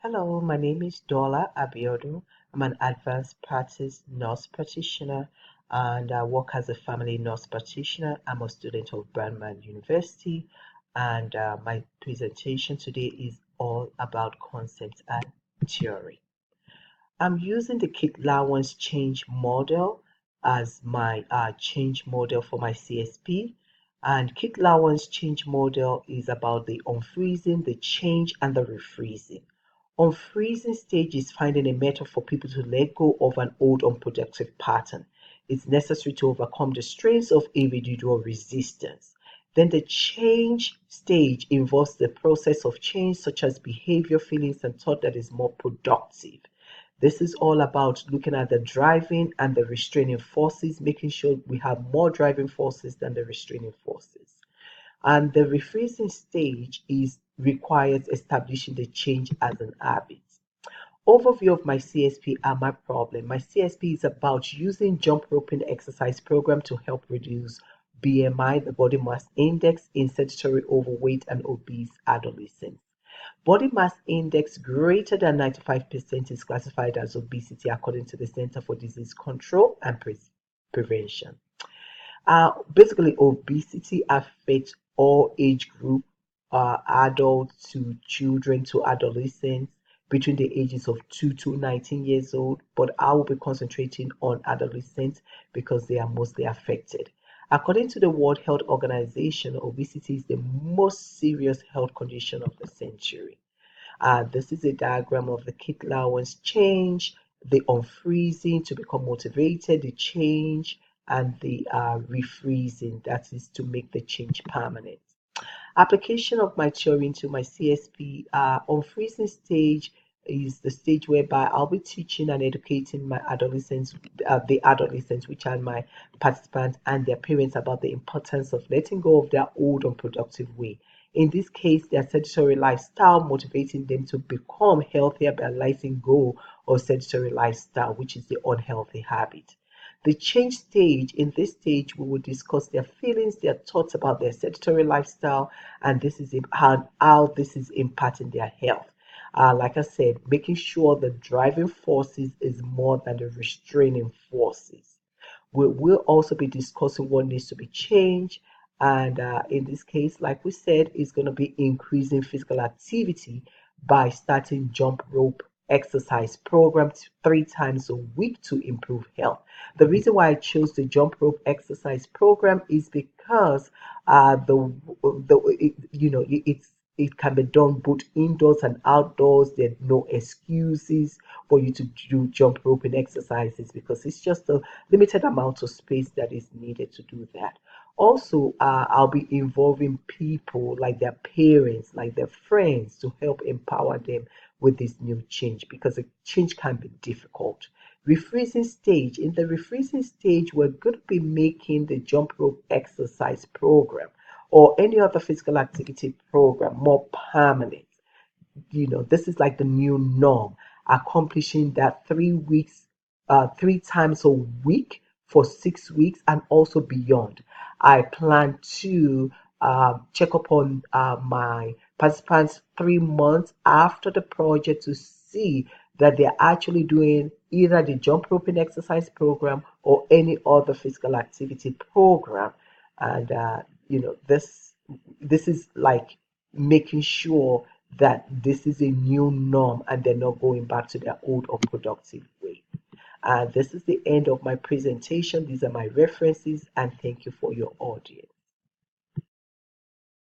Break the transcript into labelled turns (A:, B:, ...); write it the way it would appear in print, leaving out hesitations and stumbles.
A: Hello, my name is Dola Abiodun. I'm an advanced practice nurse practitioner and I work as a family nurse practitioner. I'm a student of Brandman University and my presentation today is all about concepts and theory. I'm using the Kit Lawrence change model as my change model for my CSP. And Kit Lawrence change model is about the unfreezing, the change, and the refreezing. Unfreezing stage is finding a method for people to let go of an old unproductive pattern. It's necessary to overcome the strains of individual resistance. Then the change stage involves the process of change, such as behavior, feelings, and thought that is more productive. This is all about looking at the driving and the restraining forces, making sure we have more driving forces than the restraining forces. And the rephrasing stage is requires establishing the change as an habit. Overview of my CSP and my problem. My CSP is about using jump roping exercise program to help reduce BMI, the body mass index, in sedentary overweight and obese adolescents. Body mass index greater than 95% is classified as obesity according to the Center for Disease Control and Prevention. Basically, obesity affects all age group, adults to children to adolescents between the ages of 2 to 19 years old, but I will be concentrating on adolescents because they are mostly affected. According to the World Health Organization, obesity is the most serious health condition of the century. This is a diagram of the Kit Lawrence change, the unfreezing to become motivated, the change, and the refreezing, that is to make the change permanent. Application of my theory into my CSP unfreezing stage is the stage whereby I'll be teaching and educating my adolescents, the adolescents, which are my participants, and their parents about the importance of letting go of their old unproductive way. In this case, their sedentary lifestyle, motivating them to become healthier by letting go of sedentary lifestyle, which is the unhealthy habit. The change stage, in this stage, we will discuss their feelings, their thoughts about their sedentary lifestyle, and this is how this is impacting their health. Like I said, making sure the driving forces is more than the restraining forces. We will also be discussing what needs to be changed. And in this case, like we said, it's going to be increasing physical activity by starting jump rope exercise program 3 times a week to improve health. The reason why I chose the jump rope exercise program is because it can be done both indoors and outdoors. There are no excuses for you to do jump roping exercises because it's just a limited amount of space that is needed to do that. Also, I'll be involving people like their parents, like their friends to help empower them with this new change because the change can be difficult. Refreezing stage. In the refreezing stage, we're going to be making the jump rope exercise program or any other physical activity program more permanent. This is like the new norm, accomplishing that 3 weeks, 3 times a week for 6 weeks and also beyond. I plan to check upon my participants 3 months after the project to see that they're actually doing either the jump roping exercise program or any other physical activity program. And this is like making sure that this is a new norm and they're not going back to their old unproductive way. This is the end of my presentation. These are my references, and thank you for your audience.